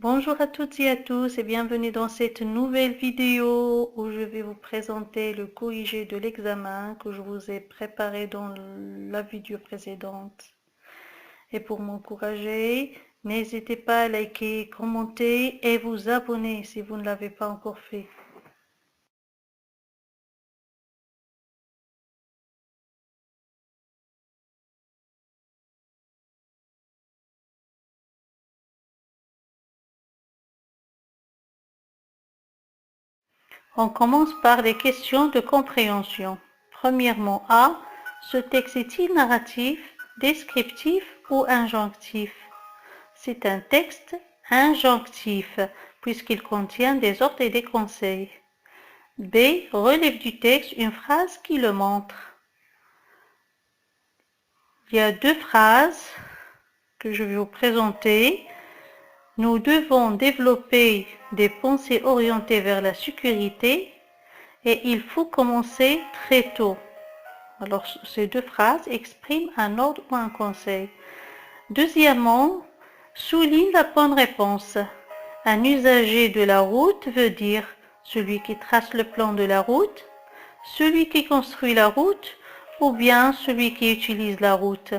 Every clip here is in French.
Bonjour à toutes et à tous et bienvenue dans cette nouvelle vidéo où je vais vous présenter le corrigé de l'examen que je vous ai préparé dans la vidéo précédente. Et pour m'encourager, n'hésitez pas à liker, commenter et vous abonner si vous ne l'avez pas encore fait. On commence par les questions de compréhension. Premièrement A. Ce texte est-il narratif, descriptif ou injonctif? C'est un texte injonctif puisqu'il contient des ordres et des conseils. B. Relève du texte une phrase qui le montre. Il y a deux phrases que je vais vous présenter. Nous devons développer des pensées orientées vers la sécurité et il faut commencer très tôt. Alors, ces deux phrases expriment un ordre ou un conseil. Deuxièmement, souligne la bonne réponse. Un usager de la route veut dire celui qui trace le plan de la route, celui qui construit la route ou bien celui qui utilise la route.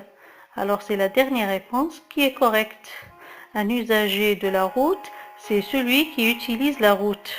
Alors c'est la dernière réponse qui est correcte. Un usager de la route, c'est celui qui utilise la route.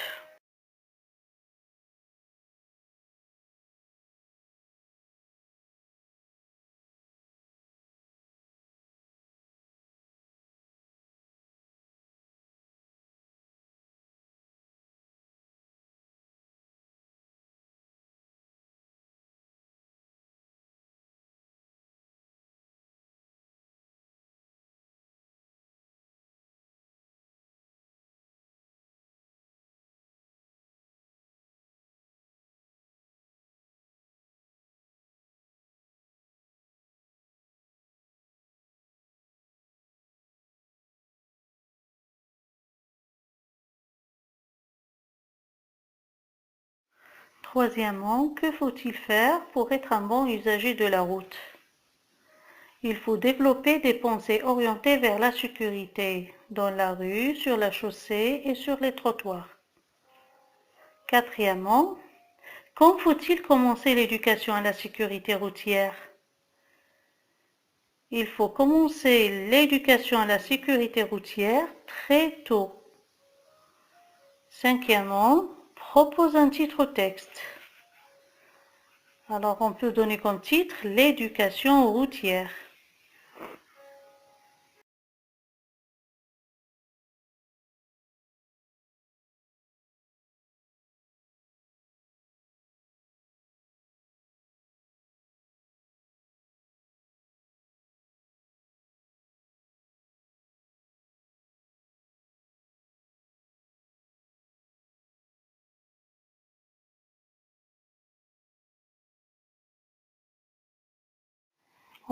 Troisièmement, que faut-il faire pour être un bon usager de la route? Il faut développer des pensées orientées vers la sécurité, dans la rue, sur la chaussée et sur les trottoirs. Quatrièmement, quand faut-il commencer l'éducation à la sécurité routière? Il faut commencer l'éducation à la sécurité routière très tôt. Cinquièmement, propose un titre au texte. Alors on peut donner comme titre l'éducation routière.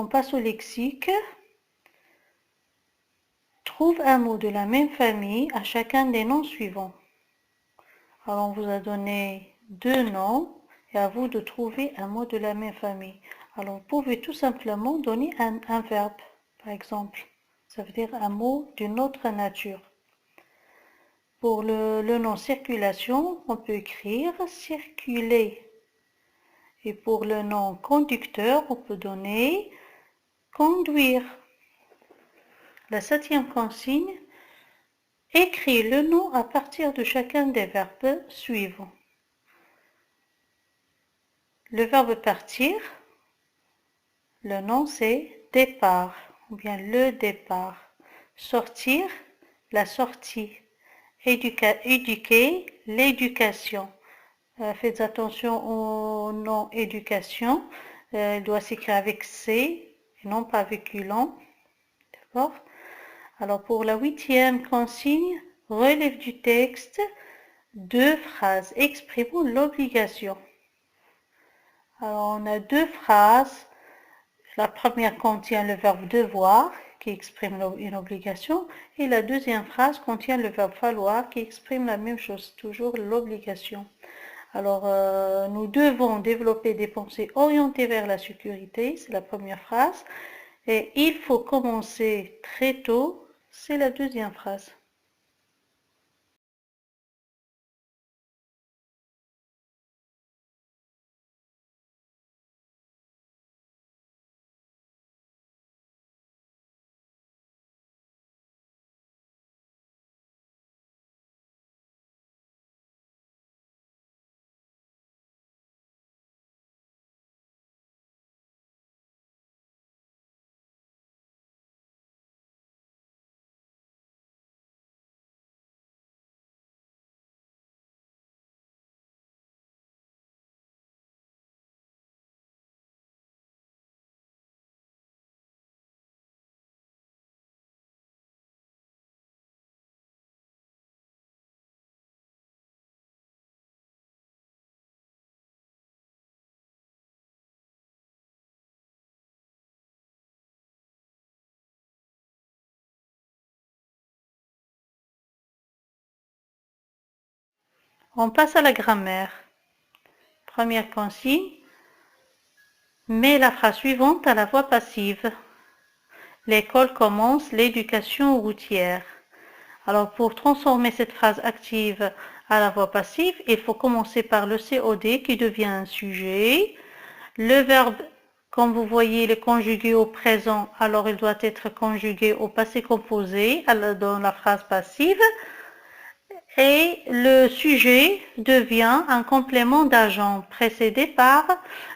On passe au lexique. Trouve un mot de la même famille à chacun des noms suivants. Alors on vous a donné deux noms et à vous de trouver un mot de la même famille. Alors vous pouvez tout simplement donner un verbe, par exemple. Ça veut dire un mot d'une autre nature. Pour le nom circulation, on peut écrire circuler. Et pour le nom conducteur, on peut donner conduire. La septième consigne, écris le nom à partir de chacun des verbes suivants. Le verbe partir, le nom c'est départ ou bien le départ. Sortir, la sortie. Éduquer, l'éducation. Faites attention au nom éducation. Il doit s'écrire avec C et non pas avec U-long. D'accord? Alors pour la huitième consigne, relève du texte deux phrases exprimant l'obligation. Alors on a deux phrases. La première contient le verbe devoir qui exprime une obligation et la deuxième phrase contient le verbe falloir qui exprime la même chose, toujours l'obligation. Alors nous devons développer des pensées orientées vers la sécurité, c'est la première phrase, et il faut commencer très tôt, c'est la deuxième phrase. On passe à la grammaire. Première consigne, mets la phrase suivante à la voix passive. L'école commence l'éducation routière. Alors pour transformer cette phrase active à la voix passive, il faut commencer par le COD qui devient un sujet. Le verbe, comme vous voyez, il est conjugué au présent, alors il doit être conjugué au passé composé dans la phrase passive. Et le sujet devient un complément d'agent précédé par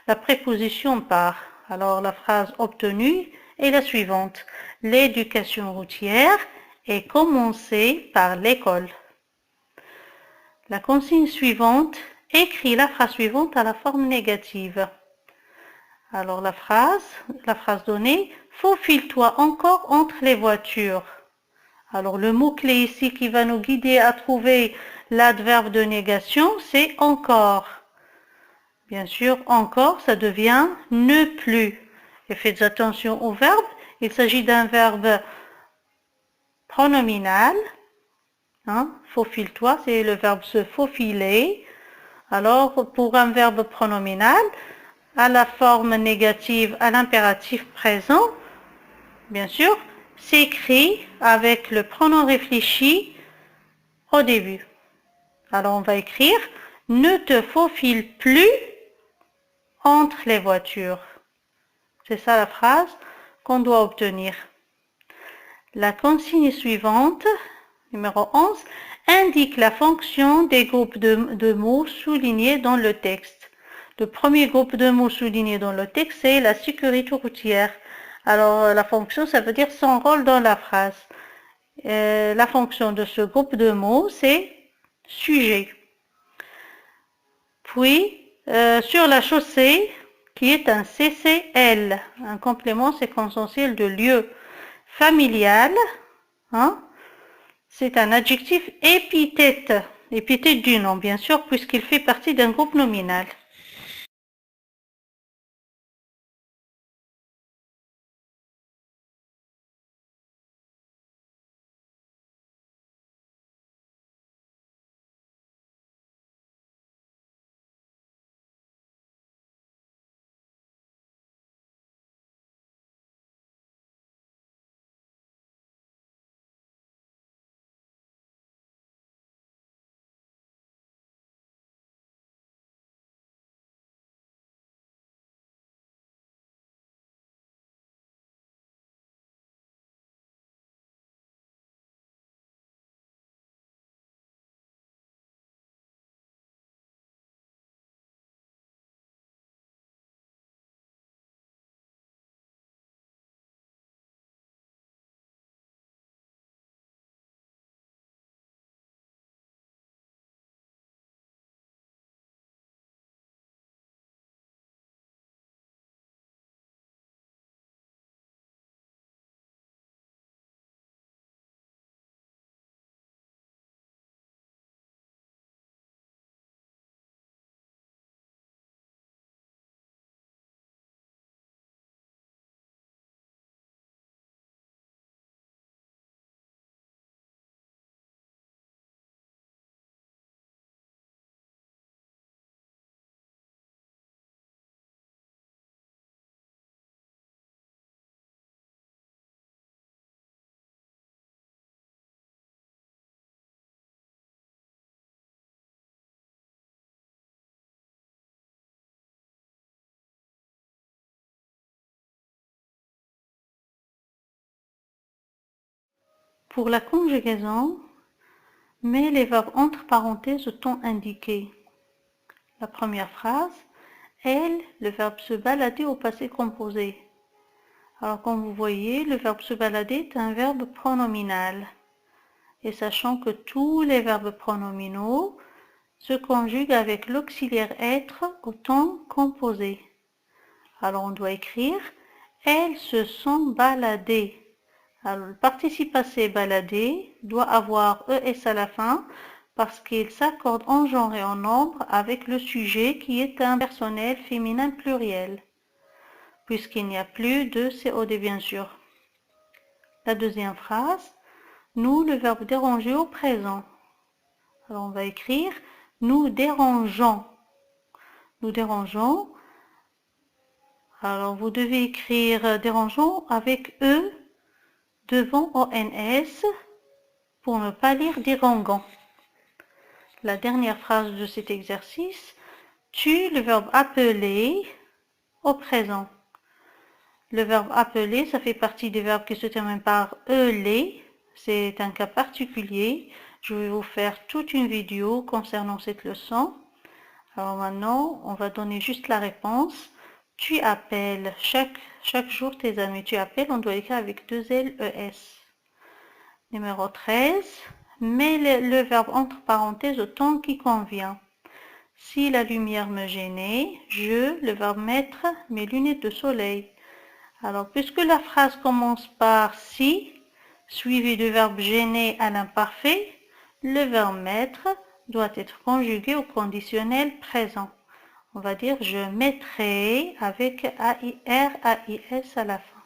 la préposition par. Alors la phrase obtenue est la suivante. L'éducation routière est commencée par l'école. La consigne suivante écrit la phrase suivante à la forme négative. Alors la phrase donnée, faufile-toi encore entre les voitures. Alors le mot-clé ici qui va nous guider à trouver l'adverbe de négation, c'est encore. Bien sûr, encore, ça devient ne plus. Et faites attention au verbe. Il s'agit d'un verbe pronominal. Faufile-toi, c'est le verbe se faufiler. Alors, pour un verbe pronominal, à la forme négative, à l'impératif présent, bien sûr, s'écrit avec le pronom réfléchi au début. Alors, on va écrire « Ne te faufile plus entre les voitures ». C'est ça la phrase qu'on doit obtenir. La consigne suivante, numéro 11, indique la fonction des groupes de mots soulignés dans le texte. Le premier groupe de mots soulignés dans le texte, c'est la sécurité routière. Alors, la fonction, ça veut dire son rôle dans la phrase. La fonction de ce groupe de mots, c'est sujet. Puis, sur la chaussée, qui est un CCL, un complément séquentiel de lieu. Familial, c'est un adjectif épithète du nom, bien sûr, puisqu'il fait partie d'un groupe nominal. Pour la conjugaison, mets les verbes entre parenthèses au temps indiqué. La première phrase, elle, le verbe se balader au passé composé. Alors comme vous voyez, le verbe se balader est un verbe pronominal. Et sachant que tous les verbes pronominaux se conjuguent avec l'auxiliaire être au temps composé. Alors on doit écrire « Elles se sont baladées ». Alors le participe passé baladé doit avoir ES à la fin parce qu'il s'accorde en genre et en nombre avec le sujet qui est un personnel féminin pluriel, puisqu'il n'y a plus de COD bien sûr. La deuxième phrase, nous le verbe déranger au présent. Alors on va écrire Nous dérangeons. Nous dérangeons. Alors, vous devez écrire dérangeons avec E devant ONS pour ne pas lire dérangeant. La dernière phrase de cet exercice, tue le verbe appeler au présent. Le verbe appeler, ça fait partie des verbes qui se terminent par ELER. C'est un cas particulier. Je vais vous faire toute une vidéo concernant cette leçon. Alors maintenant, on va donner juste la réponse. Tu appelles chaque jour tes amis. Tu appelles, on doit écrire avec 2 L, E, S. Numéro 13. Mets le verbe entre parenthèses au temps qui convient. Si la lumière me gênait, le verbe mettre, mes lunettes de soleil. Alors, puisque la phrase commence par si, suivi du verbe gêner à l'imparfait, le verbe mettre doit être conjugué au conditionnel présent. On va dire je mettrai avec AIR, AIS à la fin.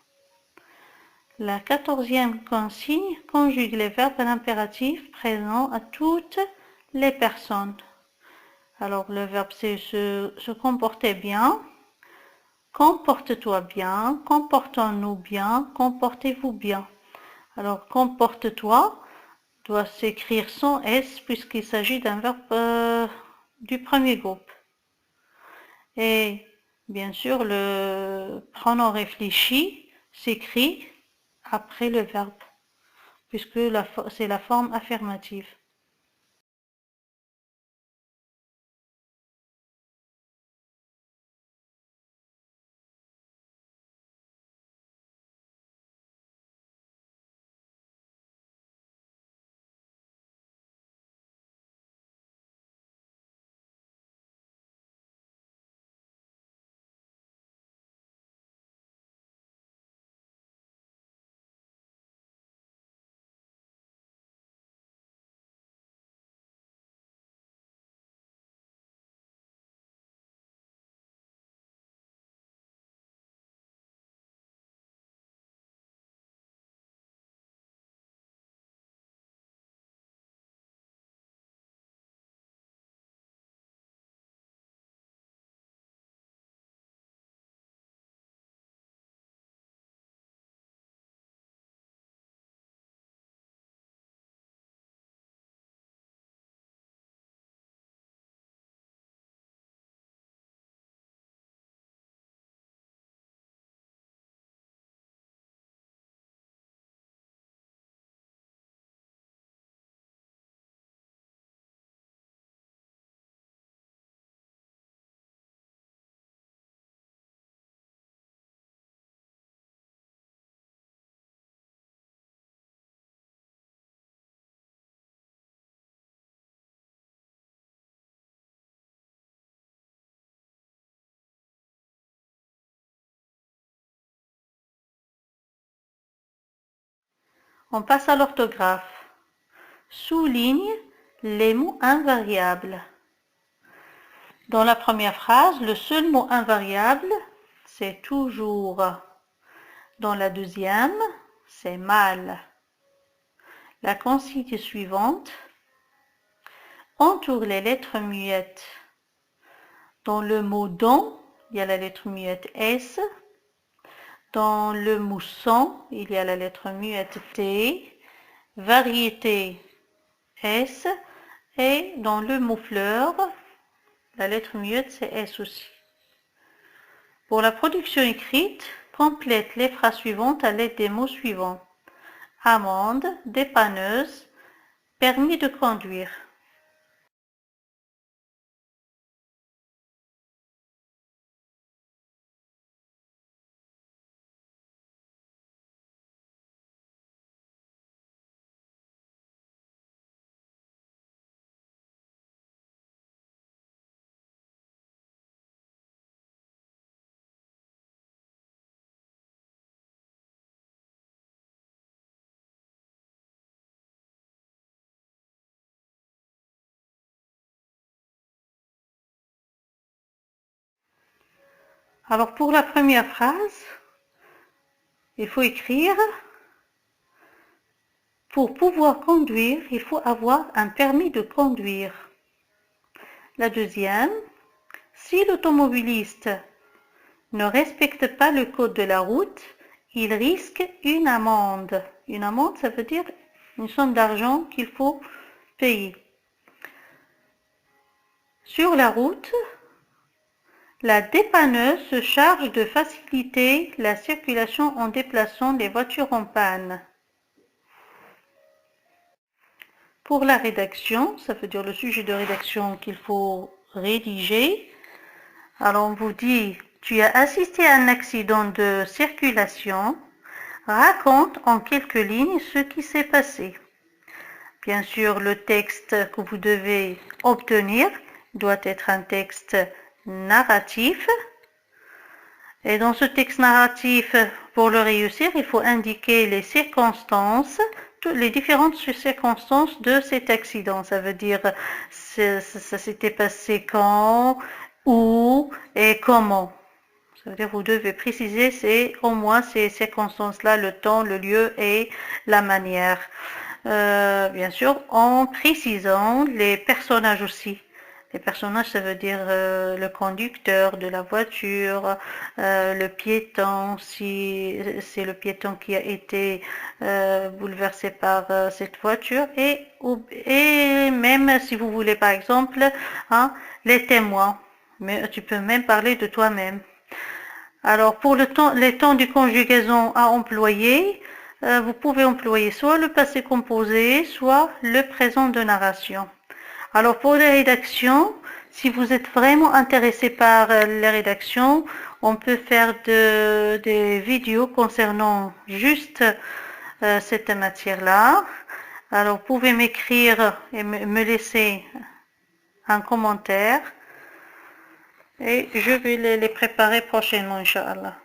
La 14e consigne conjugue les verbes à l'impératif présent à toutes les personnes. Alors le verbe c'est se comporter bien, comporte-toi bien, comportons-nous bien, comportez-vous bien. Alors comporte-toi doit s'écrire sans S puisqu'il s'agit d'un verbe du premier groupe. Et bien sûr le pronom réfléchi s'écrit après le verbe puisque c'est la forme affirmative. On passe à l'orthographe. Souligne les mots invariables. Dans la première phrase, le seul mot invariable, c'est toujours. Dans la deuxième, c'est mal. La consigne suivante entoure les lettres muettes. Dans le mot don, il y a la lettre muette S. Dans le mot sans, il y a la lettre muette T. Variété S. Et dans le mot fleur, la lettre muette c'est S aussi. Pour la production écrite, complète les phrases suivantes à l'aide des mots suivants. Amende, dépanneuse, permis de conduire. Alors pour la première phrase, il faut écrire pour pouvoir conduire, il faut avoir un permis de conduire. La deuxième, si l'automobiliste ne respecte pas le code de la route, il risque une amende. Une amende, ça veut dire une somme d'argent qu'il faut payer. Sur la route, la dépanneuse se charge de faciliter la circulation en déplaçant les voitures en panne. Pour la rédaction, ça veut dire le sujet de rédaction qu'il faut rédiger. Alors on vous dit, tu as assisté à un accident de circulation. Raconte en quelques lignes ce qui s'est passé. Bien sûr, le texte que vous devez obtenir doit être un texte narratif. Et dans ce texte narratif, pour le réussir, il faut indiquer les circonstances, les différentes circonstances de cet accident. Ça veut dire ça s'était passé quand, où et comment. Ça veut dire vous devez préciser au moins ces circonstances-là, le temps, le lieu et la manière. Bien sûr, en précisant les personnages aussi. Les personnages, ça veut dire le conducteur de la voiture, le piéton, si c'est le piéton qui a été bouleversé par cette voiture, et même si vous voulez par exemple, les témoins. Mais tu peux même parler de toi-même. Alors pour les temps de conjugaison à employer, vous pouvez employer soit le passé composé, soit le présent de narration. Alors pour les rédactions, si vous êtes vraiment intéressé par les rédactions, on peut faire des vidéos concernant juste cette matière-là. Alors vous pouvez m'écrire et me laisser un commentaire et je vais les préparer prochainement, Inch'Allah.